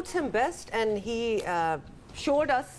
suits him best and he showed us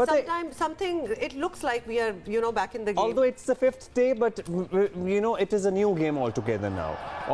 Sometimes something it looks like we are you know back in the game. Although it's the 5th day, but you know it is a new game altogether now.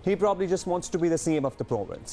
he probably just wants to be the CM of the province.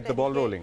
the ball rolling.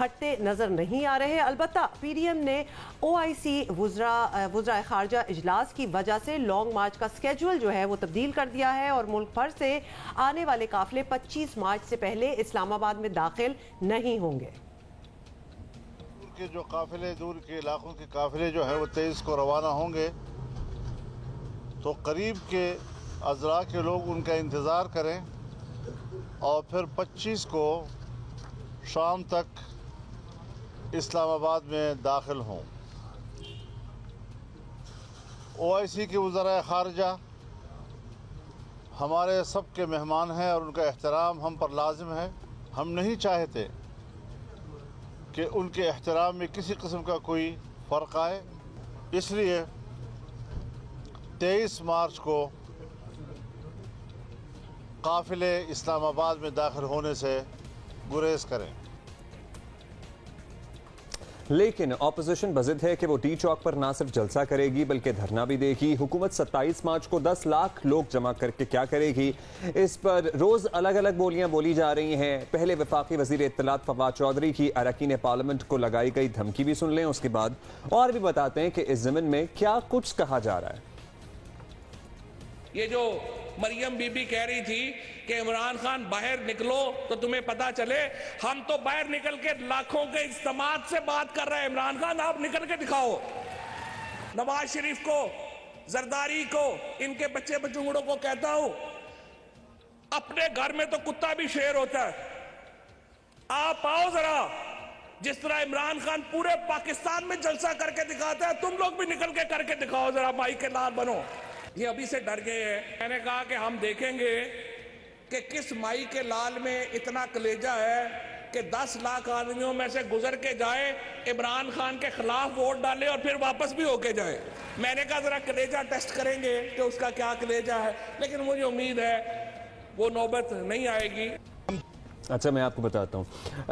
ہٹتے نظر نہیں آ رہے. البتہ P D M نے OIC وزراء خارجہ اجلاس کی وجہ سے لانگ مارچ کا سکیجول جو ہے وہ تبدیل کر دیا ہے اور ملک بھر سے آنے والے قافلے 25 مارچ سے پہلے اسلام آباد میں داخل نہیں ہوں گے. کے جو قافلے دور کے علاقوں کے قافلے جو ہے وہ 23 کو روانہ ہوں گے، تو قریب کے اضلاع کے لوگ ان کا انتظار کریں اور پھر 25 کو شام تک اسلام آباد میں داخل ہوں. OIC کے وزراء خارجہ ہمارے سب کے مہمان ہیں اور ان کا احترام ہم پر لازم ہے. ہم نہیں چاہتے کہ ان کے احترام میں کسی قسم کا کوئی فرق آئے، اس لیے 23 مارچ کو قافلے اسلام آباد میں داخل ہونے سے گریز کریں. لیکن اپوزیشن بضد ہے کہ وہ ٹی چوک پر نہ صرف جلسہ کرے گی بلکہ دھرنا بھی دے گی. حکومت 27 مارچ کو 10 لاکھ لوگ جمع کر کے کیا کرے گی، اس پر روز الگ الگ بولیاں بولی جا رہی ہیں. پہلے وفاقی وزیر اطلاعات فواد چودھری کی اراکین پارلیمنٹ کو لگائی گئی دھمکی بھی سن لیں، اس کے بعد اور بھی بتاتے ہیں کہ اس ضمن میں کیا کچھ کہا جا رہا ہے. یہ جو مریم بی بی کہہ رہی تھی کہ عمران خان باہر نکلو تو تمہیں پتا چلے، ہم تو باہر نکل کے لاکھوں کے اجتماعات سے بات کر رہے ہیں. عمران خان آپ نکل کے دکھاؤ. نواز شریف کو، زرداری کو، ان کے بچے بچونگڑوں کو کہتا ہوں، اپنے گھر میں تو کتا بھی شیر ہوتا ہے. آپ آؤ ذرا، جس طرح عمران خان پورے پاکستان میں جلسہ کر کے دکھاتا ہے، تم لوگ بھی نکل کے کر کے دکھاؤ ذرا، مائی کے لال بنو. یہ ابھی سے ڈر گئے ہیں. میں نے کہا کہ ہم دیکھیں گے کہ کس مائی کے لال میں اتنا کلیجہ ہے کہ 10 لاکھ آدمیوں میں سے گزر کے جائے، عمران خان کے خلاف ووٹ ڈالے اور پھر واپس بھی ہو کے جائے. میں نے کہا ذرا کلیجہ ٹیسٹ کریں گے کہ اس کا کیا کلیجہ ہے، لیکن مجھے امید ہے وہ نوبت نہیں آئے گی. اچھا میں آپ کو بتاتا ہوں،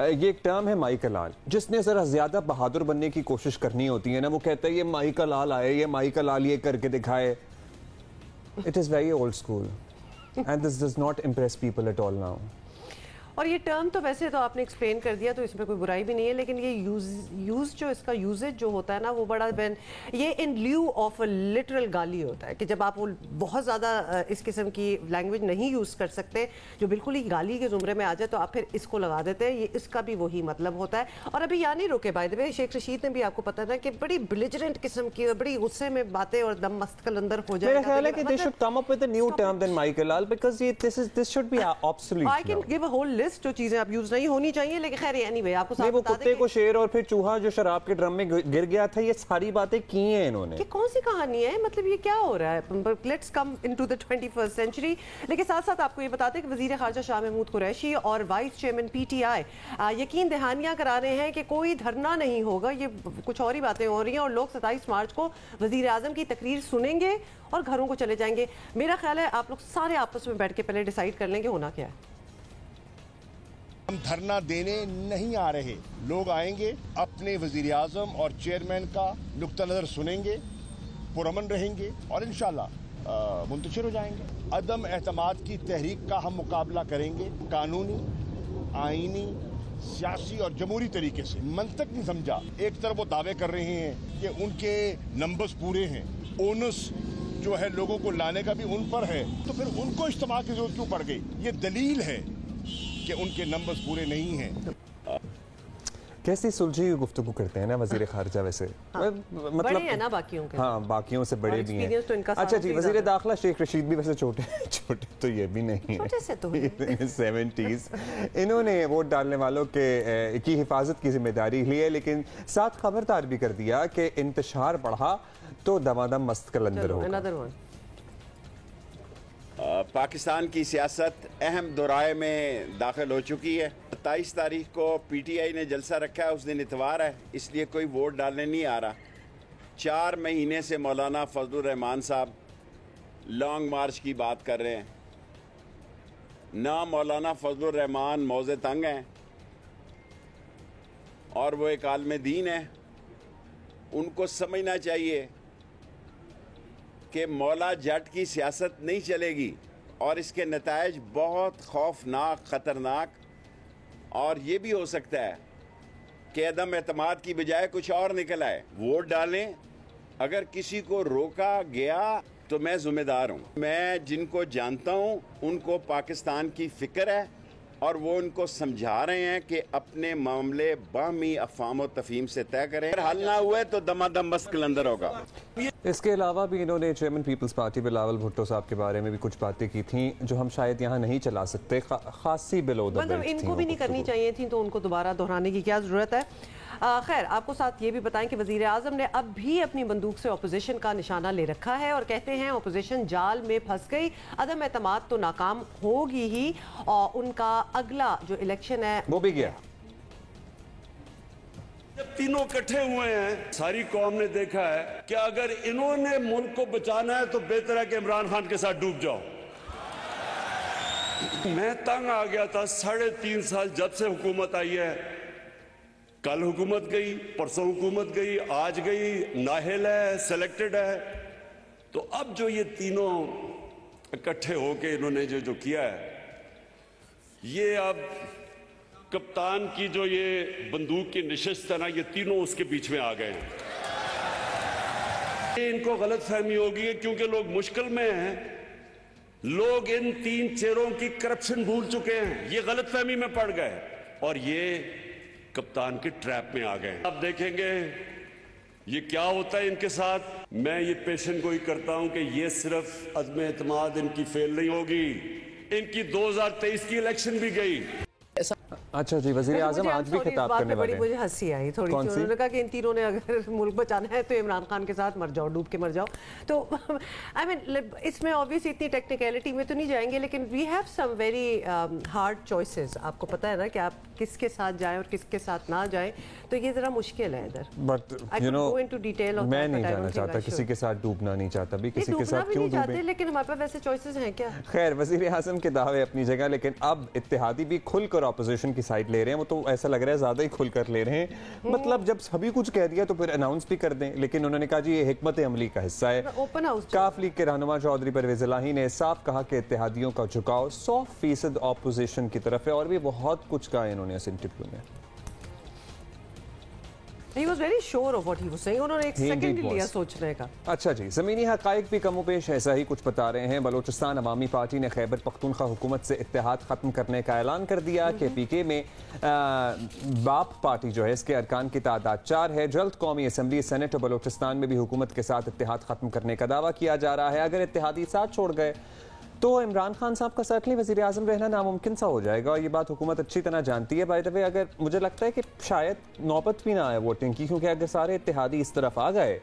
یہ ایک ٹرم ہے مائی کا لال. جس نے ذرا زیادہ بہادر بننے کی کوشش کرنی ہوتی ہے نا، وہ کہتا ہے یہ مائی کا لال آئے، یہ مائی کا لال یہ کر کے دکھائے. It is very old school and this does not impress people at all now. اور یہ ٹرم تو ویسے تو آپ نے ایکسپلین کر دیا تو اس میں کوئی برائی بھی نہیں ہے، لیکن یہ یوز جو اس کا یوزج جو ہوتا ہے نا وہ بڑا یہ ان لیو آف لٹرل گالی ہوتا ہے کہ جب آپ وہ بہت زیادہ اس قسم کی لینگویج نہیں یوز کر سکتے جو بالکل ہی گالی کے زمرے میں آ جائے تو آپ پھر اس کو لگا دیتے ہیں. یہ اس کا بھی وہی مطلب ہوتا ہے. اور ابھی یعنی روکے بائی دی وے شیخ رشید نے بھی آپ کو پتا تھا کہ بڑی بلیجرنٹ قسم کی بڑی غصے میں باتیں اور دم مست کلندر ہو جائے گا. میرا خیال ہے کہ they should come up with a new term than Michael Lal because this should be obsolete. I can give a whole list جو چیزیں اب یوز نہیں ہونی چاہیے، لیکن خیر anyway آپ کو ساتھ وہ بتا کتے کو شیر اور پھر چوہا جو شراب کے ڈرم میں گر گیا تھا، یہ ساری باتیں کی ہیں انہوں نے. کہ کون سی کہانی ہے، مطلب یہ کیا ہو رہا ہے. Let's come into the 21st century. لیکن ساتھ ساتھ آپ کو یہ بتاتے ہیں کہ وزیر خارجہ شاہ محمود قریشی اور وائس چیئرمین PTI یقین دہانیاں کرا رہے ہیں کہ کوئی دھرنا نہیں ہوگا. یہ کچھ اور ہی باتیں ہو رہی ہیں اور لوگ 27 مارچ کو وزیر اعظم کی تقریر سنیں گے اور گھروں کو چلے جائیں گے. میرا خیال ہے آپ لوگ سارے آپس میں بیٹھ کے پہلے ڈیسائیڈ کر لیں گے ہونا کیا ہے. ہم دھرنا دینے نہیں آ رہے. لوگ آئیں گے، اپنے وزیر اعظم اور چیئرمین کا نقطہ نظر سنیں گے، پرامن رہیں گے اور انشاءاللہ منتشر ہو جائیں گے. عدم اعتماد کی تحریک کا ہم مقابلہ کریں گے قانونی، آئینی، سیاسی اور جمہوری طریقے سے. منطق نہیں سمجھا. ایک طرف وہ دعوے کر رہے ہیں کہ ان کے نمبرز پورے ہیں، اونس جو ہے لوگوں کو لانے کا بھی ان پر ہے، تو پھر ان کو اجتماع کی ضرورت کیوں پڑ گئی؟ یہ دلیل ہے کہ ان کے نمبرز پورے نہیں ہیں. کیسی سلجھی گفتگو کرتے ہیں نا وزیر خارجہ ویسے، بڑے ہیں نا باقیوں کے. ہاں باقیوں سے بڑے بھی ہیں. اچھا جی، وزیر داخلہ شیخ رشید بھی ویسے چھوٹے تو یہ بھی نہیں ہیں، چھوٹے سے تو 70s. انہوں نے ووٹ ڈالنے والوں کی حفاظت کی ذمہ داری لی ہے، لیکن ساتھ خبردار بھی کر دیا کہ انتشار بڑھا تو دمادم مست کلندر ہوگا. پاکستان کی سیاست اہم دورائے میں داخل ہو چکی ہے. 27 تاریخ کو PTI نے جلسہ رکھا ہے، اس دن اتوار ہے، اس لیے کوئی ووٹ ڈالنے نہیں آ رہا. 4 مہینے سے مولانا فضل الرحمان صاحب لانگ مارچ کی بات کر رہے ہیں. نہ مولانا فضل الرحمان موزے تنگ ہیں اور وہ ایک عالم دین ہے. ان کو سمجھنا چاہیے کہ مولا جٹ کی سیاست نہیں چلے گی اور اس کے نتائج بہت خوفناک، خطرناک، اور یہ بھی ہو سکتا ہے کہ عدم اعتماد کی بجائے کچھ اور نکل آئے. ووٹ ڈالیں. اگر کسی کو روکا گیا تو میں ذمہ دار ہوں. میں جن کو جانتا ہوں ان کو پاکستان کی فکر ہے اور وہ ان کو سمجھا رہے ہیں کہ اپنے معاملے باہمی افہام و تفہیم سے طے کریں. اگر حل نہ ہوئے تو دمادم بس قلندر ہوگا. اس کے علاوہ بھی انہوں نے chairman Peoples Party Bilawal Bhutto صاحب کے بارے میں بھی کچھ باتیں کی تھیں جو ہم شاید یہاں نہیں چلا سکتے. خاصی بلو دا بیلٹ ان کو بھی نہیں کرنی چاہیے تھیں تو ان کو دوبارہ دہرانے کی کیا ضرورت ہے. خیر آپ کو ساتھ یہ بھی بتائیں کہ وزیر اعظم نے اب بھی اپنی بندوق سے اپوزیشن کا نشانہ لے رکھا ہے اور کہتے ہیں اپوزیشن جال میں پھنس گئی. عدم اعتماد تو ناکام ہوگی ہی اور ان کا اگلا جو الیکشن ہے وہ بھی گیا. جب تینوں اکٹھے ہوئے ہیں ساری قوم نے دیکھا ہے کہ اگر انہوں نے ملک کو بچانا ہے تو بہتر ہے کہ عمران خان کے ساتھ ڈوب جاؤ. میں تنگ آ گیا تھا 3.5 سال جب سے حکومت آئی ہے. کل حکومت گئی, پرسوں حکومت گئی, آج گئی, نااہل ہے, سلیکٹڈ ہے. تو اب جو یہ تینوں اکٹھے ہو کے انہوں نے جو کیا ہے, یہ اب کپتان کی جو یہ بندوق کی نشست ہے نا, یہ تینوں اس کے بیچ میں آ گئے ہیں. ان کو غلط فہمی ہوگی کیونکہ لوگ مشکل میں ہیں. لوگ ان 3 چہروں کی کرپشن بھول چکے ہیں, یہ غلط فہمی میں پڑ گئے اور یہ کپتان کے ٹریپ میں آ گئے. آپ دیکھیں گے یہ کیا ہوتا ہے ان کے ساتھ. میں یہ پیشن گوئی کرتا ہوں کہ یہ صرف عدم اعتماد ان کی فیل نہیں ہوگی, ان کی 2023 کی الیکشن بھی گئی. اچھا جی, وزیر اعظم آج بھی خطاب کرنے والے ہیں. مجھے ہنسی آئی تھوڑی سی. انہوں نے کہا کہ ان تینوں نے اگر ملک بچانا ہے تو عمران خان کے ساتھ مر جاؤ, ڈوب کے مر جاؤ. تو آئی مین اس میں obviously اتنی ٹیکنیکلٹی میں تو نہیں جائیں گے, لیکن we have some very hard choices. آپ کو پتہ ہے نا کہ آپ کس کے ساتھ جائیں اور کس کے ساتھ نہ جائیں, تو یہ ذرا مشکل ہے ادھر. بٹ یو نو میں نہیں جانا چاہتا, کسی کے ساتھ ڈوبنا نہیں چاہتا بھی, کسی کے ساتھ کیوں ڈوبیں, لیکن ہمارے پاس ویسے چوائسیز ہیں کیا. خیر وزیر اعظم کے دعوے اپنی جگہ, لیکن اب اتحادی بھی کھل کر اپوزیشن کی سائڈ لے رہے ہیں. وہ تو ایسا لگ رہا ہے زیادہ ہی کھل کر لے رہے ہیں. مطلب جب سبھی کچھ کہہ دیا تو پھر اناؤنس بھی کر دیں. لیکن انہوں نے کہا جی یہ حکمت عملی کا حصہ ہے. کاف لیگ کے رہنما چودھری پرویز الہی نے صاف کہا کہ اتحادیوں کا جھکاؤ 100% اپوزیشن کی طرف ہے, اور بھی بہت کچھ کہا انہوں نے اس انٹرویو میں. He was very sure of what he was saying. انہوں نے ایک سیکنڈ لیا سوچنے کا. اچھا جی, زمینی حقائق بھی کم و بیش ایسا ہی کچھ بتا رہے ہیں. بلوچستان عوامی پارٹی نے خیبر پختونخوا حکومت سے اتحاد ختم کرنے کا اعلان کر دیا کہ پی کے میں باپ پارٹی جو ہے اس کے ارکان کی تعداد 4 ہے. جلد قومی اسمبلی, سینٹ اور بلوچستان میں بھی حکومت کے ساتھ اتحاد ختم کرنے کا دعویٰ کیا جا رہا ہے. اگر اتحادی ساتھ چھوڑ گئے تو عمران خان صاحب کا سرکلی وزیر اعظم رہنا ناممکن سا ہو جائے گا, اور یہ بات حکومت اچھی طرح جانتی ہے. بائی دا وے اگر مجھے لگتا ہے کہ شاید نوبت بھی نہ آئے ووٹنگ کی, کیونکہ اگر سارے اتحادی اس طرف آ گئے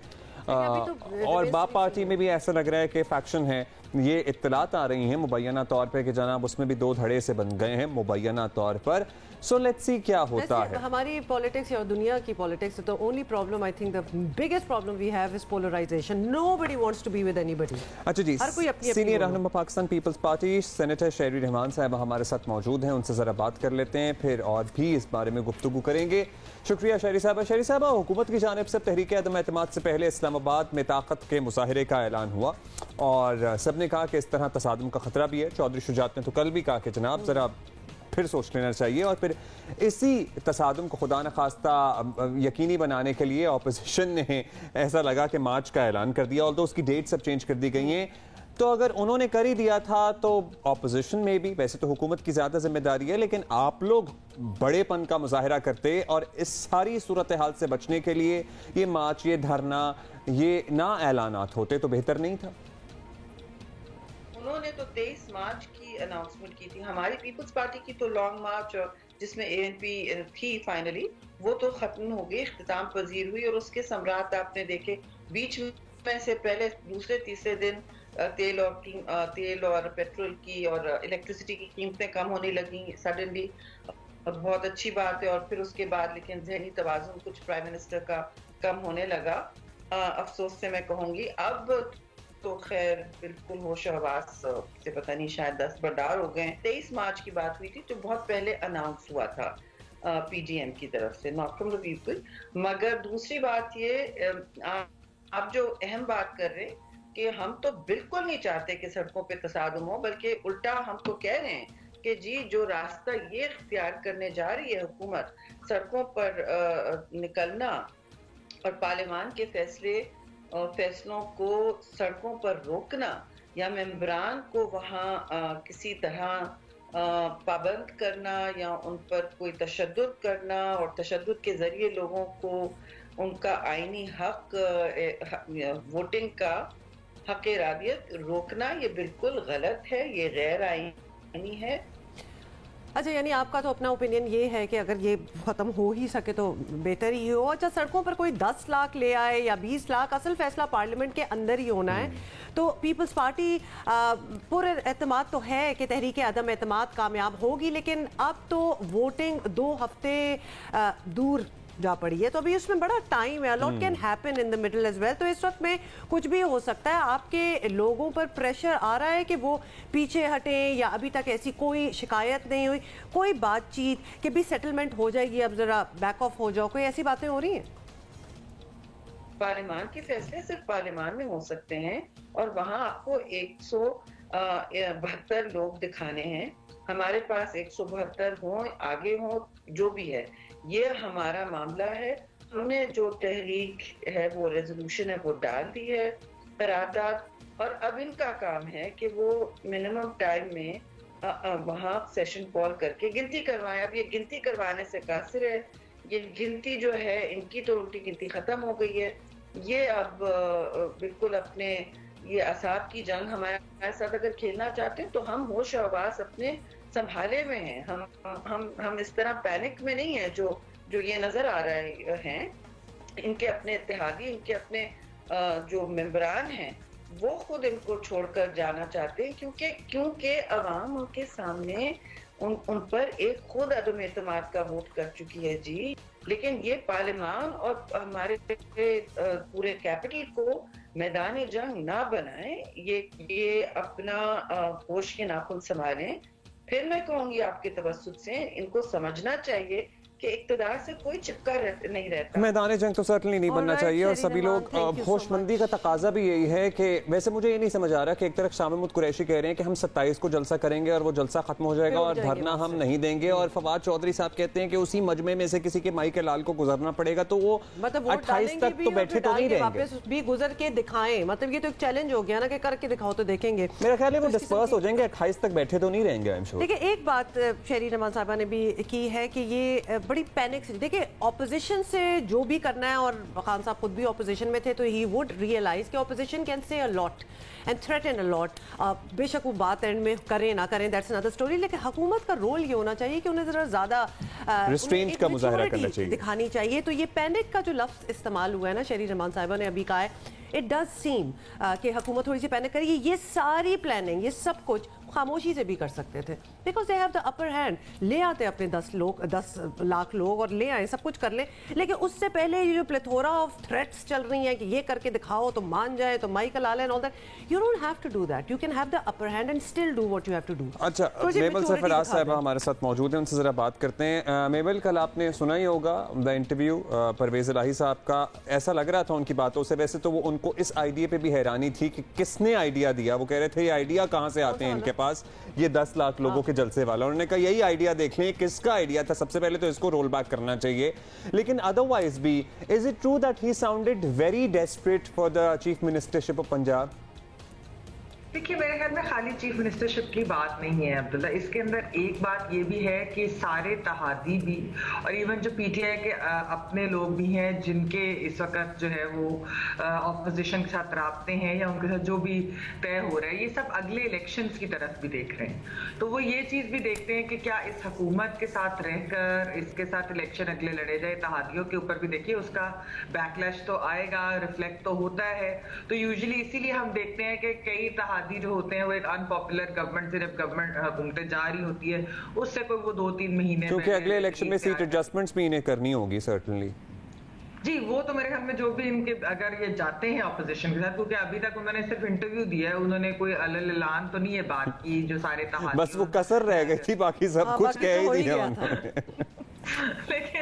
اور باپ پارٹی میں بھی ایسا لگ رہا ہے کہ فیکشن ہے. یہ اطلاعات آ رہی ہیں مبینہ طور پر کہ جناب اس میں بھی 2 دھڑے سے بن گئے ہیں مبینہ طور پر. سو لیٹس سی کیا ہوتا ہے. ہماری پالیٹکس یا دنیا کی پالیٹکس تو only problem I think the biggest problem we have is polarization. Nobody wants to be with anybody. اچھا جی, سینئر رہنما پاکستان پیپلز پارٹی سینیٹر شہری رحمان صاحب ہمارے ساتھ موجود ہیں. ان سے ذرا بات کر لیتے ہیں, پھر اور بھی اس بارے میں گفتگو کریں گے. شکریہ شہری صاحبہ. شہری صاحبہ, حکومت کی جانب سے تحریک عدم اعتماد سے پہلے اسلام آباد میں طاقت کے مظاہرے کا اعلان ہوا اور سب نے کہا کہ اس طرح تصادم کا خطرہ بھی ہے. چودھری شجاعت نے تو کل بھی کہا کہ جناب ذرا پھر سوچ لینا چاہیے, اور پھر اسی تصادم کو خدا نخواستہ یقینی بنانے کے لیے اپوزیشن نے ایسا لگا کہ مارچ کا اعلان کر دیا. اور تو اس کی ڈیٹ سب چینج کر دی گئی ہیں. تو اگر انہوں نے کر ہی دیا تھا تو اپوزیشن میں بھی, ویسے تو حکومت کی زیادہ ذمہ داری ہے, لیکن آپ لوگ بڑے پن کا مظاہرہ کرتے اور اس ساری صورتحال سے بچنے کے لیے یہ مارچ, یہ دھرنا, یہ نہ اعلانات ہوتے تو بہتر نہیں تھا. انہوں نے تو 23 مارچ کی اناؤنسمنٹ کی تھی. ہماری پیپلز پارٹی کی تو لانگ مارچ جس میں ANP تھی فائنلی, وہ تو ختم ہو گئی, اختتام پذیر ہوئی, اور اس کے ثمرات آپ نے دیکھے. بیچ میں سے پہلے دوسرے تیسرے دن تیل اور پیٹرول کی اور الیکٹریسٹی کی قیمتیں کم ہونے لگیں سڈنلی, بہت اچھی بات ہے. اور پھر اس کے بعد لیکن ذہنی توازن کچھ پرائم منسٹر کا کم ہونے لگا, افسوس سے میں کہوں گی. اب تو خیر بالکل ہوش و حواس سے پتہ نہیں شاید 10 بردار ہو گئے. 23 مارچ کی بات ہوئی تھی جو بہت پہلے اناؤنس ہوا تھا PDM کی طرف سے, ناٹ فرام دا پیپل. مگر دوسری بات یہ, آپ جو اہم بات کر رہے کہ ہم تو بالکل نہیں چاہتے کہ سڑکوں پہ تصادم ہو, بلکہ الٹا ہم تو کہہ رہے ہیں کہ جی جو راستہ یہ اختیار کرنے جا رہی ہے حکومت، سڑکوں پر نکلنا اور پارلیمان کے فیصلوں کو سڑکوں پر روکنا یا ممبران کو وہاں کسی طرح پابند کرنا یا ان پر کوئی تشدد کرنا اور تشدد کے ذریعے لوگوں کو ان کا آئینی حق ووٹنگ کا حق ارادیت روکنا، یہ بالکل غلط ہے، یہ غیر آئینی ہے۔ اچھا، یعنی آپ کا تو اپنا اوپینین یہ ہے کہ اگر یہ ختم ہو ہی سکے تو بہتر ہی ہو۔ اچھا، سڑکوں پر کوئی 10 لاکھ لے آئے یا 20 لاکھ، اصل فیصلہ پارلیمنٹ کے اندر ہی ہونا ہے۔ تو پیپلز پارٹی پورے اعتماد تو ہے کہ تحریک عدم اعتماد کامیاب ہوگی، لیکن اب تو ووٹنگ 2 ہفتے دور جا پڑی ہے، تو ابھی اس میں بڑا ٹائم ہے، lot can happen in the middle as well, تو اس وقت میں کچھ بھی ہو سکتا ہے۔ آپ کے لوگوں پر پریشر آ رہا ہے کہ وہ پیچھے ہٹیں یا ابھی تک ایسی کوئی شکایت نہیں ہوئی، کوئی بات چیت کہ بھی سیٹلمنٹ ہو جائے گی، اب ذرا بیک آف ہو جاؤ، کوئی ایسی باتیں ہو رہی ہیں؟ پارلیمان کے فیصلے صرف پارلیمان میں ہو سکتے ہیں اور وہاں آپ کو 172 لوگ دکھانے ہیں۔ ہمارے پاس 172 ہوں، آگے ہوں، جو بھی ہے، یہ ہمارا معاملہ ہے۔ ہم نے جو تحریک ہے، وہ ریزولوشن ہے، وہ ڈال دی ہے، قرارداد، اور اب ان کا کام ہے کہ وہ منیمم ٹائم میں وہاں سیشن کال کر کے گنتی کروائیں۔ اب یہ گنتی کروانے سے قاصر ہے، یہ گنتی جو ہے ان کی تو الٹی گنتی ختم ہو گئی ہے۔ یہ اب بالکل اپنے یہ اعصاب کی جنگ ہمارے ساتھ اگر کھیلنا چاہتے ہیں تو ہم ہوش و حواس اپنے سنبھالے میں ہیں، ہم اس طرح پینک میں نہیں ہیں جو یہ نظر آ رہے ہیں۔ ان کے اپنے اتحادی، ان کے اپنے جو ممبران ہیں، وہ خود ان کو چھوڑ کر جانا چاہتے ہیں، کیونکہ عوام ان کے سامنے ان پر ایک خود عدم اعتماد کا ووٹ کر چکی ہے جی۔ لیکن یہ پارلیمان اور ہمارے پورے کیپٹل کو میدان جنگ نہ بنائیں، یہ اپنا ہوش کے ناخن سنبھالیں۔ پھر میں کہوں گی آپ کے توسط سے ان کو سمجھنا چاہیے کہ اقتدار سے کوئی چپکا نہیں رہتا۔ میدان جنگ تو سرٹنلی نہیں بننا چاہیے، اور سبھی لوگ ہوش مندی کا تقاضا بھی یہی ہے کہ ویسے مجھے یہ نہیں سمجھ آ رہا کہ ایک طرف شاہ محمود قریشی کہہ رہے ہیں کہ ہم 27 کو جلسہ کریں گے اور وہ جلسہ ختم ہو جائے گا اور دھرنا ہم نہیں دیں گے، اور فواد چودھری صاحب کہتے ہیں کہ اسی مجمع میں سے کسی کے مائی کے لال کو گزرنا پڑے گا، تو وہ 28 تک تو بیٹھے تو نہیں رہیں گے، واپس بھی گزر کے دکھائیں۔ مطلب یہ تو ایک چیلنج ہو گیا نا کہ کر کے دکھاؤ تو دیکھیں گے۔ میرا خیال ہے وہ ڈسپرس ہو جائیں گے، 28 تک بیٹھے تو نہیں رہیں گے۔ دیکھیں، ایک بات شہری نواز صاحبہ نے بھی کی ہے کہ یہ بڑی پینک، دیکھیں اپوزیشن سے جو بھی کرنا ہے، اور خان صاحب خود بھی اپوزیشن میں تھے، تو ہی وڈ ریئلائز کہ opposition can say a lot and threaten اے لاٹ، بے شک وہ بات اینڈ میں کریں نہ کریں، دیٹس انادر اسٹوری، لیکن حکومت کا رول یہ ہونا چاہیے کہ انہیں ذرا زیادہ ریسٹرینٹ کا مظاہرہ کرنا چاہیے، دکھانی چاہیے۔ تو یہ پینک کا جو لفظ استعمال ہوا ہے نا، شہری رحمان صاحبہ نے ابھی کہا ہے، اٹ ڈز سیم کہ حکومت تھوڑی سی پینک کرے گی۔ یہ ساری پلاننگ، یہ سب کچھ خاموشی سے بھی کر سکتے تھے، because they have the upper hand. لے آتے اپنے 10 لاکھ لوگ اور لے آئیں، سب کچھ کر لیں، لیکن اس سے پہلے یہ جو پلیتھورا آف تھریٹس چل رہی ہیں کہ یہ کر کے دکھاؤ تو مان جائے، تو مائی کا لال and all that, you don't have to do that, you can have the upper hand and still do what you have to do. اچھا، میبل سرفراز صاحبہ ہمارے ساتھ موجود ہیں، ان سے ذرا بات کرتے ہیں۔ میبل، کل آپ نے سنا ہی ہوگا دا انٹرویو پرویز الہی صاحب کا، ایسا لگ رہا تھا ان کی باتوں سے، ویسے تو وہ ان کو اس آئیڈیا پہ بھی حیرانی تھی کہ کس نے آئیڈیا دیا، وہ کہہ رہے تھے یہ آئیڈیا کہاں سے آتے ہیں ان کے پاس، یہ 10 لاکھ لوگوں کے جلسے والا۔ انہوں نے کہا یہی آئیڈیا دیکھ لیں، کس کا آئیڈیا تھا، سب سے پہلے تو اس کو رول بیک کرنا چاہیے۔ لیکن ادروائز بھی، is it true that he sounded very desperate for the chief ministership of Punjab? دیکھیے، میرے خیال میں خالی چیف منسٹرشپ کی بات نہیں ہے عبداللہ، اس کے اندر ایک بات یہ بھی ہے کہ سارے اتحادی بھی اور ایون جو پی ٹی آئی کے اپنے لوگ بھی ہیں جن کے اس وقت جو ہے وہ اپوزیشن کے ساتھ رابطے ہیں یا ان کے ساتھ جو بھی طے ہو رہا ہے، یہ سب اگلے الیکشنز کی طرف بھی دیکھ رہے ہیں۔ تو وہ یہ چیز بھی دیکھتے ہیں کہ کیا اس حکومت کے ساتھ رہ کر اس کے ساتھ الیکشن اگلے لڑے جائے۔ اتحادیوں کے اوپر بھی دیکھیے اس کا بیک لیش تو آئے گا، ریفلیکٹ تو ہوتا ہے، تو یوزلی اسی لیے ہم دیکھتے ہیں کہ کئی اتحادی جو ہوتے ہیں وہ ایک ان پاپولر گورنمنٹ سے، جب گورنمنٹ حکومتیں جاری ہوتی ہے اس سے کوئی وہ 2-3 مہینے، کیونکہ اگلے الیکشن میں سیٹ ایڈجسٹمنٹس بھی انہیں کرنی ہوگی سرٹنلی۔ جی، وہ تو میرے خیال میں جو بھی ان کے اگر یہ جاتے ہیں اپوزیشن کے ساتھ، کیونکہ ابھی تک انہوں نے صرف انٹرویو دیا ہے، انہوں نے کوئی اعلان تو نہیں ہے بات کی، جو سارے اتحادی بس وہ کسر رہ گئی تھی، باقی سب کچھ کہہ ہی دیا انہوں نے۔ لیکن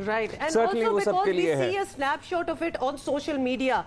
Right, and also because we see a snapshot of it on social media.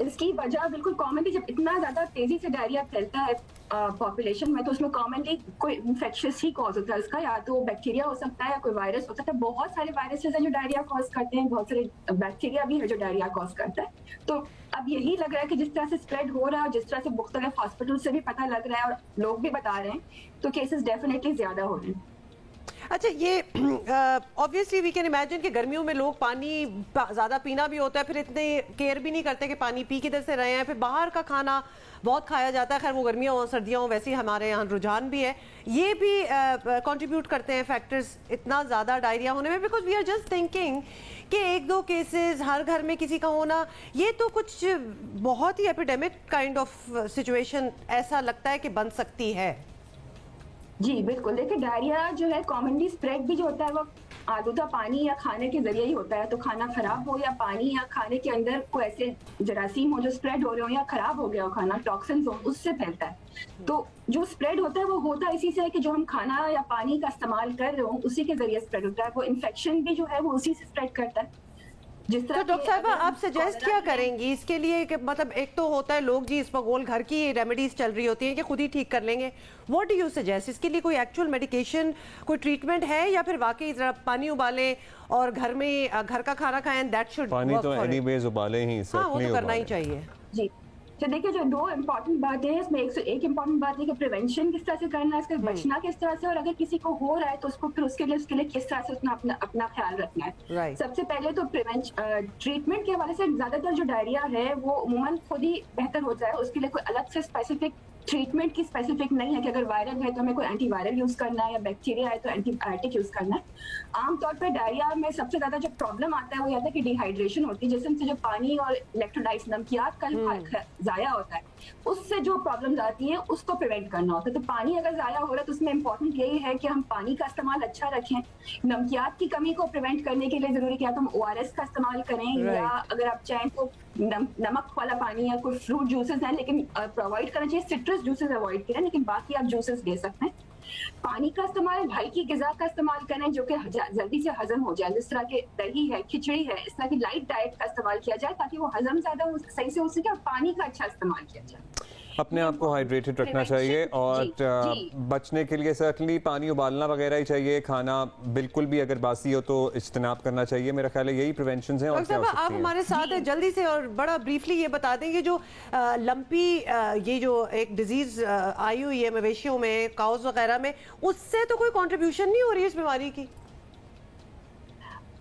اس کی وجہ بالکل کامنلی جب اتنا زیادہ تیزی سے ڈائریا پھیلتا ہے پاپولیشن میں تو اس میں کامنلی کوئی انفیکشس ہی کاز ہوتا ہے اس کا, یا تو بیکٹیریا ہو سکتا ہے یا کوئی وائرس ہو سکتا ہے. بہت سارے وائرسز ہیں جو ڈائریا کاز کرتے ہیں, بہت سارے بیکٹیریا بھی ہے جو ڈائریا کاز کرتا ہے. تو اب یہی لگ رہا ہے کہ جس طرح سے اسپریڈ ہو رہا ہے اور جس طرح سے مختلف ہاسپٹل سے بھی پتہ لگ رہا ہے اور لوگ بھی بتا رہے ہیں, تو کیسز ڈیفینیٹلی زیادہ ہو رہے ہیں. اچھا, یہ obviously we can imagine کہ گرمیوں میں لوگ پانی زیادہ پینا بھی ہوتا ہے, پھر اتنے کیئر بھی نہیں کرتے کہ پانی پی کدھر سے رہے ہیں, پھر باہر کا کھانا بہت کھایا جاتا ہے. خیر وہ گرمیاں ہوں سردیاں ہوں, ویسے ہی ہمارے یہاں رجحان بھی ہے, یہ بھی کنٹریبیوٹ کرتے ہیں فیکٹرز اتنا زیادہ ڈائریا ہونے میں. Because we are just thinking کہ ایک دو کیسز ہر گھر میں کسی کا ہونا, یہ تو کچھ بہت ہی ایپیڈیمک کائنڈ آف سچویشن ایسا لگتا ہے کہ بن سکتی ہے. جی بالکل, دیکھیں ڈائریا جو ہے کامنلی اسپریڈ بھی جو ہوتا ہے وہ آلودہ پانی یا کھانے کے ذریعے ہی ہوتا ہے. تو کھانا خراب ہو یا پانی یا کھانے کے اندر کوئی ایسے جراثیم ہو جو اسپریڈ ہو رہے ہوں یا خراب ہو گیا ہو کھانا, ٹاکسنز ہو, اس سے پھیلتا ہے. تو جو اسپریڈ ہوتا ہے وہ ہوتا اسی سے ہے کہ جو ہم کھانا یا پانی کا استعمال کر رہے ہوں اسی کے ذریعے اسپریڈ ہوتا ہے. وہ انفیکشن بھی جو ہے وہ اسی سے اسپریڈ کرتا ہے. تو ڈاکٹر صاحبہ آپ سجیسٹ کیا کریں گی اس کے لیے کہ مطلب ایک تو ہوتا ہے لوگ جی اس پر گول گھر کی ریمیڈیز چل رہی ہوتی ہیں کہ خود ہی ٹھیک کر لیں گے, واٹ ڈو یو سجیسٹ, اس کے لیے کوئی ایکچوئل میڈیکیشن کوئی ٹریٹمنٹ ہے, یا پھر واقعی ذرا پانی ابالیں اور گھر میں گھر کا کھانا کھائیں, دیٹ شوڈ پانی تو اینی ویز ابالیں ہی, ہاں وہ تو کرنا ہی چاہیے. جی تو دیکھیں جو دو امپورٹنٹ باتیں ہیں اس میں, ایک امپورٹنٹ بات ہے کہ پریونشن کس طرح سے کرنا ہے, اس کا بچنا کس طرح سے, اور اگر کسی کو ہو رہا ہے تو اس کو پھر اس کے لیے کس طرح سے اپنا خیال رکھنا ہے. سب سے پہلے تو ٹریٹمنٹ کے حوالے سے زیادہ تر جو ڈائریا ہے وہ عموماً خود ہی بہتر ہو جائے, اس کے لیے کوئی الگ سے اسپیسیفک ٹریٹمنٹ کی اسپیسیفک نہیں ہے کہ اگر وائرل ہے تو ہمیں کوئی اینٹی وائرل یوز کرنا ہے یا بیکٹیریا ہے تو اینٹی بایوٹک یوز کرنا ہے. عام طور پہ ڈائریا میں سب سے زیادہ جو پرابلم آتا ہے وہ یہ ہے کہ ڈی ہائیڈریشن ہوتی ہے, جسم سے جو پانی اور الیکٹرولائٹس نمکیات کا ضائع ہوتا ہے, اس سے جو پرابلمز آتی ہیں اس کو پریونٹ کرنا ہوتا ہے. تو پانی اگر ضائع ہو رہا ہے تو اس میں امپورٹنٹ یہی ہے کہ ہم پانی کا استعمال اچھا رکھیں. نمکیات کی کمی کو پریونٹ کرنے کے لیے ضروری کیا تو ہم ORS کا استعمال کریں, یا اگر آپ چاہیں تو نمک والا پانی یا کوئی فروٹ جوسز ہیں, لیکن پرووائڈ کرنا چاہیے سٹرس جوسز اوائڈ کریں, لیکن باقی آپ جوسز لے سکتے ہیں. پانی کا استعمال, ہلکی غذا کا استعمال کریں جو کہ جلدی سے ہضم ہو جائے, جس طرح کے دہی ہے, کھچڑی ہے, اس طرح کی لائٹ ڈائٹ کا استعمال کیا جائے تاکہ وہ ہضم زیادہ صحیح سے ہو سکے اور پانی کا اچھا استعمال کیا جائے. اپنے آپ کو ہائیڈریٹڈ رکھنا چاہیے, اور بچنے کے لیے سرٹنلی پانی ابالنا وغیرہ ہی چاہیے, کھانا بالکل بھی اگر باسی ہو تو اجتناب کرنا چاہیے. میرا خیال ہے یہی پریونشنز ہیں. اور کیا ہو سکتی ہے, آپ ہمارے ساتھ ہیں جلدی سے اور بڑا بریفلی یہ بتا دیں, یہ جو لمپی یہ جو ایک ڈیزیز آئی ہوئی ہے مویشیوں میں, کاؤز وغیرہ میں, اس سے تو کوئی کنٹریبیوشن نہیں ہو رہی اس بیماری کی؟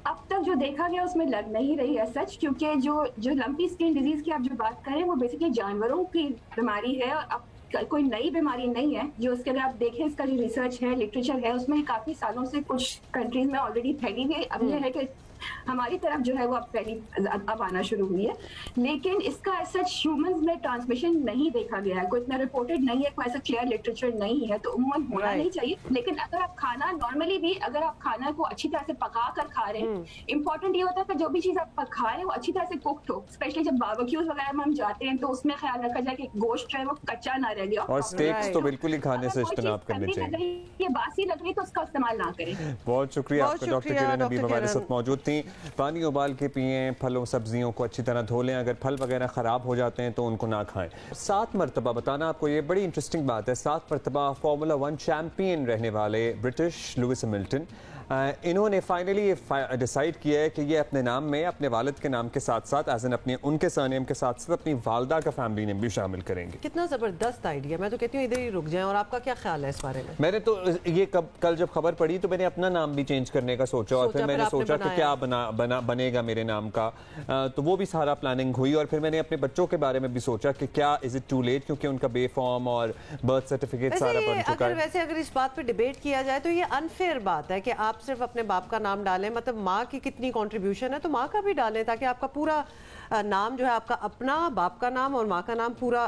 اب تک جو دیکھا گیا اس میں لگ نہیں رہی ہے سچ, کیونکہ جو لمپی اسکن ڈیزیز کی آپ جو بات کریں وہ بیسیکلی جانوروں کی بیماری ہے, اور اب کوئی نئی بیماری نہیں ہے. جو اس کے اگر آپ دیکھیں اس کا جو ریسرچ ہے, لٹریچر ہے, اس میں کافی سالوں سے کچھ کنٹریز میں آلریڈی پھیلی ہوئی ہے. اب یہ ہے کہ ہماری طرف جو ہے وہ اب آنا شروع ہوئی ہے, لیکن اس کا ایسا ہیومنز میں ٹرانسمیشن نہیں دیکھا گیا ہے, کوئی اتنا رپورٹڈ نہیں ہے, کوئی ایسا کلیئر لٹریچر نہیں ہے, تو عموماً ہونا نہیں چاہیے. لیکن اگر آپ کھانا نارملی بھی اگر آپ کھانا کو اچھی طرح سے پکا کر کھا رہے ہیں, امپورٹنٹ یہ ہوتا ہے کہ جو بھی چیز آپ کھا رہے ہیں وہ اچھی طرح سے کوکڈ ہو, اسپیشلی جب باربیکیوز وغیرہ میں ہم جاتے ہیں تو اس میں خیال رکھا جائے کہ گوشت جو ہے وہ کچا نہ رہ گیا, اور اسٹیکس تو بالکل ہی کھانے سے اجتناب کرنے چاہیے. یہ باسی لگ رہی تو اس کا استعمال نہ کریں. بہت شکریہ آپ کا ڈاکٹر کرن حبیب ہمارے ساتھ موجود تھیں. پانی ابال کے پئیں, پھلوں سبزیوں کو اچھی طرح دھو لیں, اگر پھل وغیرہ خراب ہو جاتے ہیں تو ان کو نہ کھائیں. 7 مرتبہ بتانا آپ کو یہ بڑی انٹرسٹنگ بات ہے, 7 مرتبہ فارمولا 1 چیمپئن رہنے والے برٹش لوئس ہیملٹن, انہوں نے فائنلی ڈیسائیڈ کیا ہے کہ یہ اپنے نام میں اپنے والد کے نام کے ساتھ ساتھ ایز این ان کے سرنیم کے ساتھ ساتھ اپنی والدہ کا فیملی نیم بھی شامل کریں گے. کتنا زبردست آئیڈیا, میں تو کہتی ہوں ادھر ہی رک جائیں. اور آپ کا کیا خیال ہے اس بارے میں؟ میں نے تو یہ کل جب خبر پڑھی تو میں نے اپنا نام بھی چینج کرنے کا سوچا, اور پھر میں نے سوچا کہ کیا بنے گا میرے نام کا, تو وہ بھی سارا پلاننگ ہوئی. اور پھر میں نے اپنے بچوں کے بارے میں بھی سوچا کہ کیا از اٹ ٹو لیٹ, کیونکہ ان کا بے فارم اور برتھ سرٹیفکیٹ سارا بن چکا ہے. ویسے اگر اس بات پہ ڈیبیٹ کیا جائے تو یہ انفیئر بات ہے کہ آپ صرف اپنے باپ کا نام ڈالیں, مطلب ماں کی کتنی کنٹریبیوشن ہے تو ماں کا بھی ڈالیں, تاکہ آپ کا پورا نام جو ہے آپ کا اپنا, باپ کا نام اور ماں کا نام پورا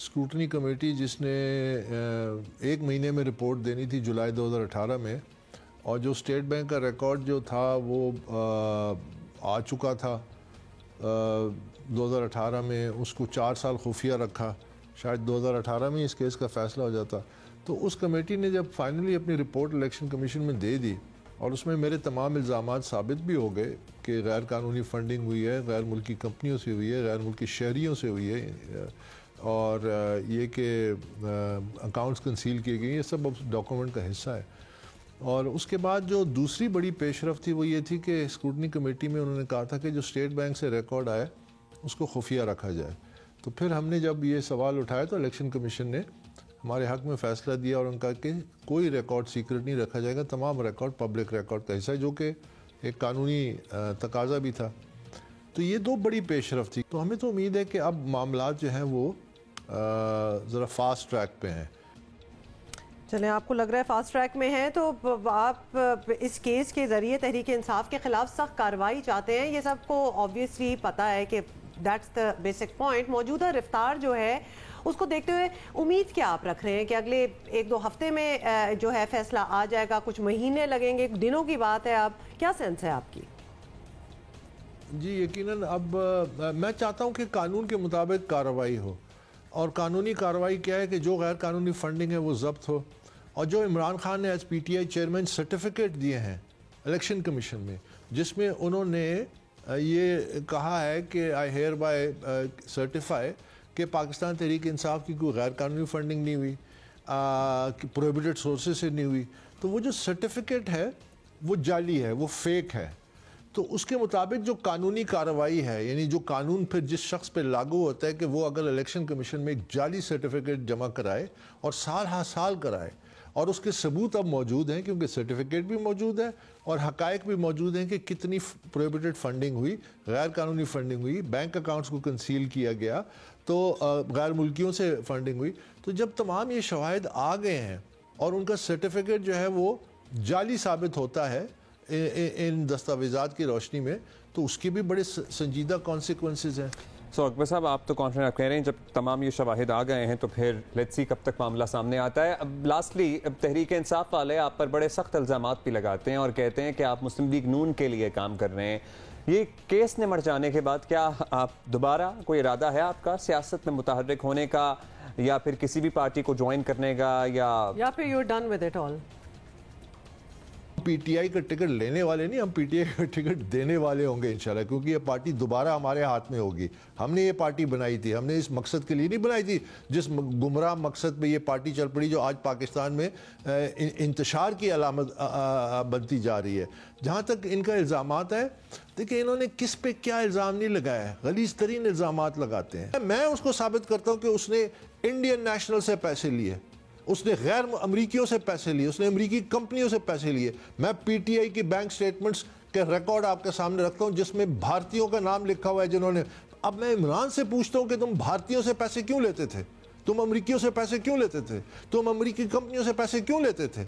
اسکروٹنی کمیٹی جس نے 1 مہینے میں رپورٹ دینی تھی جولائی 2018 میں، اور جو اسٹیٹ بینک کا ریکارڈ جو تھا وہ آ چکا تھا 2018 میں، اس کو 4 سال خفیہ رکھا، شاید 2018 میں اس کیس کا فیصلہ ہو جاتا. تو اس کمیٹی نے جب فائنلی اپنی رپورٹ الیکشن کمیشن میں دے دی، اور اس میں میرے تمام الزامات ثابت بھی ہو گئے کہ غیر قانونی فنڈنگ ہوئی ہے، غیر ملکی کمپنیوں سے ہوئی ہے، غیر ملکی شہریوں سے ہوئی ہے، اور یہ کہ اکاؤنٹس کنسیل کیے گئے، یہ سب ڈاکومنٹ کا حصہ ہے. اور اس کے بعد جو دوسری بڑی پیش رفت تھی وہ یہ تھی کہ اسکروٹنی کمیٹی میں انہوں نے کہا تھا کہ جو اسٹیٹ بینک سے ریکارڈ آئے اس کو خفیہ رکھا جائے. تو پھر ہم نے جب یہ سوال اٹھایا تو الیکشن کمیشن نے ہمارے حق میں فیصلہ دیا اور ان کا کہ کوئی ریکارڈ سیکرٹ نہیں رکھا جائے گا، تمام ریکارڈ پبلک ریکارڈ کا حصہ ہے، جو کہ ایک قانونی تقاضا بھی تھا. تو یہ 2 بڑی پیش رفت تھی. تو ہمیں تو امید ہے کہ اب معاملات جو ہیں وہ ذرا فاسٹ ٹریک پہ ہیں. چلیں، آپ کو لگ رہا ہے فاسٹ ٹریک میں ہیں، تو آپ اس کیس کے ذریعے تحریک انصاف کے خلاف سخت کارروائی چاہتے ہیں. یہ سب کو آبویسلی پتہ ہے کہ دیٹس دا بیسک پوائنٹ. موجودہ رفتار جو ہے اس کو دیکھتے ہوئے امید کیا آپ رکھ رہے ہیں کہ اگلے 1-2 ہفتے میں جو ہے فیصلہ آ جائے گا، کچھ مہینے لگیں گے، دنوں کی بات ہے؟ آپ کیا سینس ہے آپ کی؟ جی یقیناً اب میں چاہتا ہوں کہ قانون کے مطابق کارروائی ہو، اور قانونی کارروائی کیا ہے کہ جو غیر قانونی فنڈنگ ہے وہ ضبط ہو. اور جو عمران خان نے as P T I chairman certificate دیے ہیں الیکشن کمیشن میں، جس میں انہوں نے یہ کہا ہے کہ آئی ہیئر بائی سرٹیفائی کہ پاکستان تحریک انصاف کی کوئی غیر قانونی فنڈنگ نہیں ہوئی، پروہیبٹڈ سورسز سے نہیں ہوئی، تو وہ جو سرٹیفکیٹ ہے وہ جعلی ہے، وہ فیک ہے. تو اس کے مطابق جو قانونی کارروائی ہے، یعنی جو قانون پھر جس شخص پہ لاگو ہوتا ہے کہ وہ اگر الیکشن کمیشن میں ایک جعلی سرٹیفکیٹ جمع کرائے اور سال ہر سال کرائے، اور اس کے ثبوت اب موجود ہیں کیونکہ سرٹیفکیٹ بھی موجود ہے اور حقائق بھی موجود ہیں کہ کتنی پروہیبٹڈ فنڈنگ ہوئی، غیر قانونی فنڈنگ ہوئی، بینک اکاؤنٹس کو کنسیل کیا گیا، تو غیر ملکیوں سے فنڈنگ ہوئی. تو جب تمام یہ شواہد آ گئے ہیں اور ان کا سرٹیفکیٹ جو ہے وہ جعلی ثابت ہوتا ہے ان دستاویزات کی روشنی میں، تو اس کے بھی بڑے سنجیدہ کانسیکوینسز ہیں. سو اکبر صاحب، آپ تو کانفیڈنٹ آپ کہہ رہے ہیں جب تمام یہ شواہد آ گئے ہیں تو پھر لیٹس سی کب تک معاملہ سامنے آتا ہے. اب لاسٹلی تحریک انصاف والے آپ پر بڑے سخت الزامات بھی لگاتے ہیں اور کہتے ہیں کہ آپ مسلم لیگ نون کے لیے کام کر رہے ہیں. یہ کیس نمٹ جانے کے بعد کیا آپ دوبارہ کوئی ارادہ ہے آپ کا سیاست میں متحرک ہونے کا، یا پھر کسی بھی پارٹی کو جوائن کرنے کا، یا پھر you done with it all? P T I کا ٹکٹ لینے والے نہیں، ہم پی ٹی آئی کا ٹکٹ دینے والے ہوں گے انشاءاللہ، کیونکہ یہ پارٹی دوبارہ ہمارے ہاتھ میں ہوگی. ہم نے یہ پارٹی بنائی تھی، ہم نے اس مقصد کے لیے نہیں بنائی تھی جس گمراہ مقصد پہ یہ پارٹی چل پڑی، جو آج پاکستان میں انتشار کی علامت بنتی جا رہی ہے. جہاں تک ان کا الزامات ہے، دیکھیں انہوں نے کس پہ کیا الزام نہیں لگایا ہے، غلیظ ترین الزامات لگاتے ہیں. میں اس کو ثابت کرتا ہوں کہ اس نے انڈین نیشنل سے پیسے لیے، اس نے غیر امریکیوں سے پیسے لیے، اس نے امریکی کمپنیوں سے پیسے لیے. میں پی ٹی آئی کی بینک سٹیٹمنٹس کے ریکارڈ آپ کے سامنے رکھتا ہوں جس میں بھارتیوں کا نام لکھا ہوا ہے جنہوں نے. اب میں عمران سے پوچھتا ہوں کہ تم بھارتیوں سے پیسے کیوں لیتے تھے؟ تم امریکیوں سے پیسے کیوں لیتے تھے؟ تم امریکی کمپنیوں سے پیسے کیوں لیتے تھے؟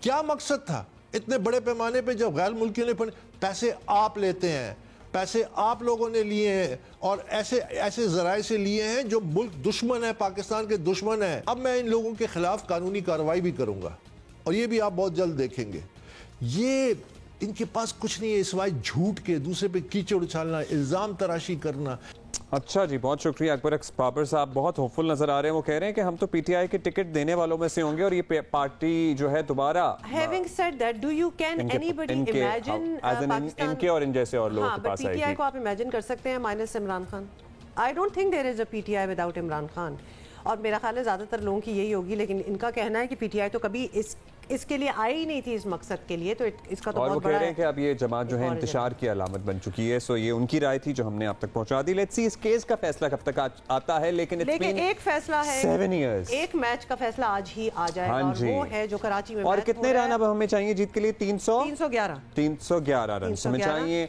کیا مقصد تھا اتنے بڑے پیمانے پہ؟ جب غیر ملکیوں نے پیسے آپ لیتے ہیں، پیسے آپ لوگوں نے لیے ہیں اور ایسے ذرائع سے لیے ہیں جو ملک دشمن ہے، پاکستان کے دشمن ہیں. اب میں ان لوگوں کے خلاف قانونی کارروائی بھی کروں گا اور یہ بھی آپ بہت جلد دیکھیں گے. یہ ان کے پاس کچھ نہیں ہے سوائے جھوٹ کے، دوسرے پہ کیچڑ اچھالنا، الزام تراشی کرنا. اچھا جی، بہت شکریہ. اکبر بابر صاحب بہت ہوپ فل نظر آ رہے ہیں. وہ کہہ رہے ہیں کہ ہم تو پی ٹی آئی کے ٹکٹ دینے والوں میں سے ہوں گے اور یہ پارٹی جو ہے دوبارہ. Having said that, do you can anybody imagine ان کے اور ان جیسے اور لوگوں کے پاس آئے گی؟ پی ٹی آئی کو آپ امیجن کر سکتے ہیں minus Imran Khan? I don't think there is a PTI without Imran Khan. اور میرا خیال ہے زیادہ تر لوگوں کی یہی ہوگی، لیکن ان کا کہنا ہے کہ پی ٹی آئی تو کبھی اس کے لیے آئی ہی نہیں تھی اس مقصد کے لیے، تو اس کا تو اور بہت وہ بڑا کہہ رہے ہیں کہ اب یہ جماعت جو ہے انتشار کی علامت بن چکی ہے. سو یہ ان کی رائے تھی جو ہم نے آپ تک پہنچا دی. لیٹس سی اس کیس کا فیصلہ کب تک آتا ہے، لیکن ایک فیصلہ ہے 7 years. ایک میچ کا فیصلہ آج ہی آ جائے گا اور وہ ہے جو کراچی میں. اور کتنے رن اب ہمیں چاہیے جیت کے لیے؟ 311 رنز ہمیں چاہیے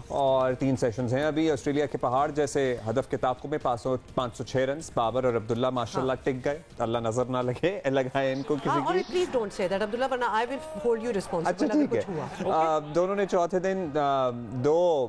اور 3 سیشنز ہیں ابھی. آسٹریلیا کے پہاڑ جیسے ہدف کے تعاقب میں 506 رنز. بابر اور عبداللہ ماشاءاللہ ٹک گئے. اللہ نظر نہ لگائے ان کو کسی کی. پلیز ڈونٹ سے دیٹ عبداللہ، ورنہ آئی ول ہولڈ یو ریسپانسبل. اچھا ٹھیک ہے. دونوں نے چوتھے دن 2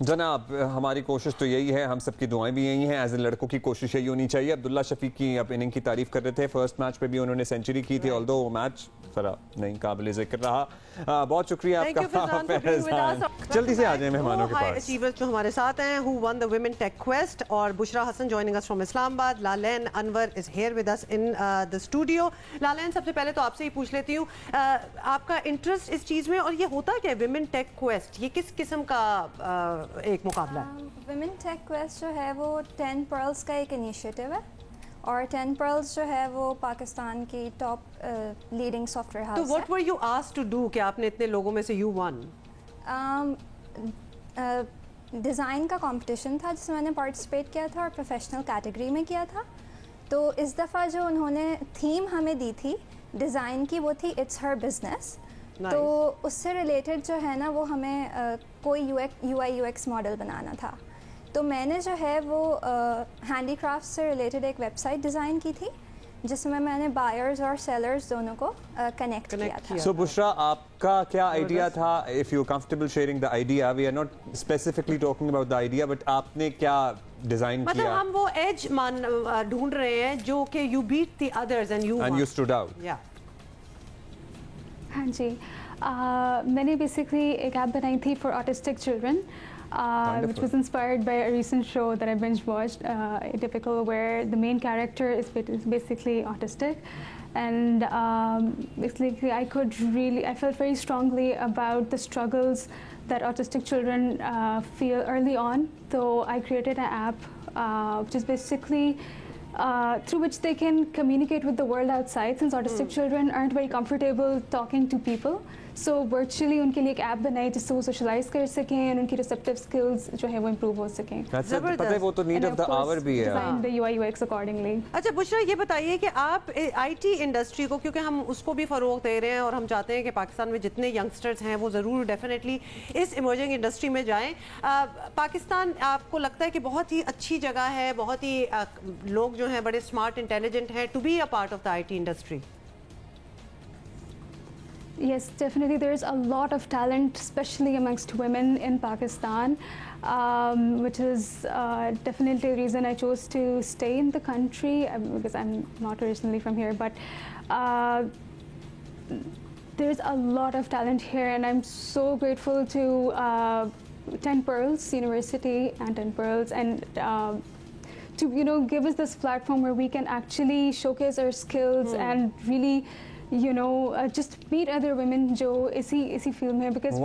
جناب ہماری کوشش تو یہی ہے, ہم سب کی دعائیں بھی یہی ہیں, ایز اے لڑکوں کی کوشش یہی ہونی چاہیے. عبداللہ شفیق کی اب اننگ کی تعریف کر رہے تھے, فرسٹ میچ پہ بھی انہوں نے سینچری کی تھی, آلدو وہ میچ ذرا نہیں قابل ذکر رہا. بہت شکریہ آپ کا فیضان. جلدی سے آ جائیں مہمانوں کے پاس. اچیورز جو ہمارے ساتھ ہیں, who won the women tech quest, اور بشرا حسن joining us from اسلام آباد. لالین انور is here with us in the studio. لالین سب سے پہلے تو آپ سے ہی پوچھ لیتی ہوں, آپ کا انٹرسٹ اس چیز میں, اور یہ ہوتا کیا ہے women tech quest, یہ کس قسم کا ایک مقابلہ ہے؟ ویمن ٹیک کویسٹ جو ہے وہ 10 پرلز کا ایک انیشیٹو ہے, اور 10 پرلز جو ہے وہ پاکستان کی top leading soft where house ہے. تو what were you asked to do کہ آپ نے اتنے لوگوں میں سے you won؟ ڈیزائن کا کمپٹیشن تھا جس میں میں نے پارٹیسپیٹ کیا تھا, اور پروفیشنل کیٹیگری میں کیا تھا. تو اس دفعہ جو انہوں نے تھیم ہمیں دی تھی ڈیزائن کی, وہ تھی اٹس ہر بزنس. تو اس سے ریلیٹڈ جو ہے نا وہ ہمیں کوئی U I U X model بنانا تھا. تو میں نے جو ہے وہ ہینڈی کرافٹ سے ریلیٹڈ ایک ویب سائٹ ڈیزائن کی تھی جس میں میں نے بائرز اور سیلرز دونوں کو کنیکٹ کیا تھا. سو بشرا, آپ کا کیا آئیڈیا تھا؟ If you comfortable sharing the idea, we are not specifically talking about the idea, but آپ نے کیا ڈیزائن کیا؟ مطلب ہم وہ ایج ڈھونڈ رہے ہیں جو کہ you beat the others and you stood out. ہاں جی, میں نے بیسکلی ایک ایپ بنائی تھی for autistic children, which was inspired by a recent show that I binge watched, Atypical, where the main character is basically autistic, and basically I felt very strongly about the struggles that autistic children feel early on. So I created an app which is basically through which they can communicate with the world outside, since autistic children aren't very comfortable talking to people. So virtually ان کے لیے ایک app بنائی جس سے وہ socialise کر سکیں, اور ان کی ریسپٹیو اسکلز جو ہے وہ امپروو ہو سکیں. پتہ ہے وہ تو نیڈ آف دا آور بھی ہے. Design the you I U x accordingly. اچھا بشرا, یہ بتائیے کہ آپ آئی ٹی انڈسٹری کو, کیونکہ ہم اس کو بھی فروغ دے رہے ہیں اور ہم چاہتے ہیں کہ پاکستان میں جتنے ینگسٹرز ہیں وہ ضرور ڈیفینیٹلی اس ایمرجنگ انڈسٹری میں جائیں. پاکستان آپ کو لگتا ہے کہ بہت ہی اچھی جگہ ہے, بہت ہی لوگ جو ہیں بڑے اسمارٹ انٹیلیجنٹ ہیں to be a part of the I T industry? Yes, definitely. There's a lot of talent, especially amongst women in Pakistan, which is definitely the reason I chose to stay in the country, because I'm not originally from here. But there's a lot of talent here, and I'm so grateful to 10 Pearls University and 10 Pearls, and to give us this platform where we can actually showcase our skills and really just meet other women جو اسی field میں, because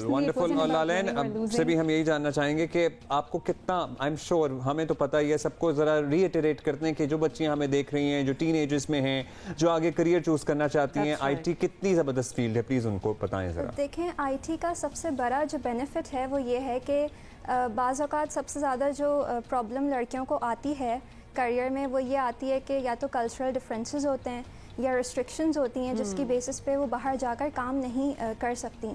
wonderful. اور لالین سے بھی ہم یہی جاننا چاہیں گے کہ آپ کو کتنا, I'm sure ہمیں تو پتہ ہی ہے, سب کو ذرا ری ایٹریٹ کرتے ہیں کہ جو بچیاں ہمیں دیکھ رہی ہیں, جو ٹین ایجز میں ہیں, جو آگے کریئر چوز کرنا چاہتی ہیں, آئی ٹی کتنی زبردست فیلڈ ہے, پلیز ان کو بتائیں ذرا. دیکھیں, آئی ٹی کا سب سے بڑا جو بینیفٹ ہے وہ یہ ہے کہ بعض اوقات سب سے زیادہ جو پرابلم لڑکیوں کو آتی ہے کریئر میں وہ یہ آتی ہے کہ یا تو کلچرل ڈفرینسز ہوتے ہیں یا ریسٹرکشنز ہوتی ہیں جس کی بیسس پہ وہ باہر جا کر کام نہیں کر سکتی.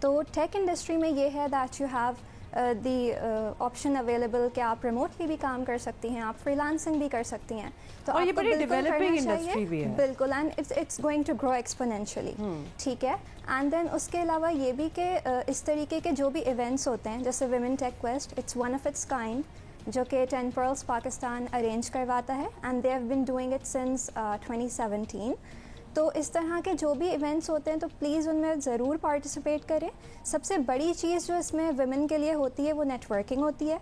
تو ٹیک انڈسٹری میں یہ ہے that you have the option available کہ آپ ریموٹلی بھی کام کر سکتی ہیں, آپ فری لانسنگ بھی کر سکتی ہیں. تو یہ بڑی ڈیولپنگ انڈسٹری بھی ہے. بالکل, and it's going to grow exponentially. ٹھیک ہے. اینڈ دین اس کے علاوہ یہ بھی کہ اس طریقے کے جو بھی ایونٹس ہوتے ہیں جیسے Women Tech Quest, it's one of its kind, جو کہ 10 Pearls پاکستان ارینج کرواتا ہے, and they have been doing it since 2017. تو اس طرح کے جو بھی ایونٹس ہوتے ہیں تو پلیز ان میں ضرور پارٹیسپیٹ کریں. سب سے بڑی چیز جو اس میں ویمن کے لیے ہوتی ہے وہ نیٹ ورکنگ ہوتی ہے,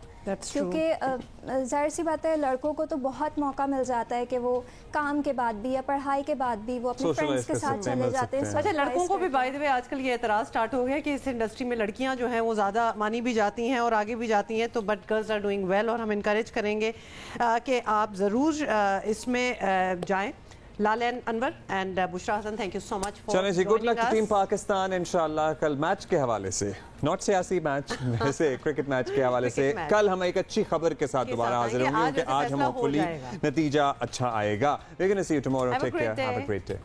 کیونکہ ظاہر سی بات ہے لڑکوں کو تو بہت موقع مل جاتا ہے کہ وہ کام کے بعد بھی یا پڑھائی کے بعد بھی وہ اپنے فرینڈس کے ساتھ چلے جاتے ہیں. اچھا, لڑکوں کو بھی بائی دی وے آج کل یہ اعتراض سٹارٹ ہو گیا کہ اس انڈسٹری میں لڑکیاں جو ہیں وہ زیادہ مانی بھی جاتی ہیں اور آگے بھی جاتی ہیں, تو but girls are doing well, اور ہم انکریج کریں گے کہ آپ ضرور اس میں جائیں. لالین Anwar and Bushra Hasan, thank you so much for چلیں جی, good luck to team Pakistan. انشاءاللہ کل میچ کے حوالے سے, ناٹ سیاسی میچ, ویسے کرکٹ میچ کے حوالے سے کل ہم ایک اچھی خبر کے ساتھ دوبارہ حاضر ہوں گے کہ آج ہم ہوپ فلی نتیجہ اچھا آئے گا. We gonna see you tomorrow. Take care, have a great day.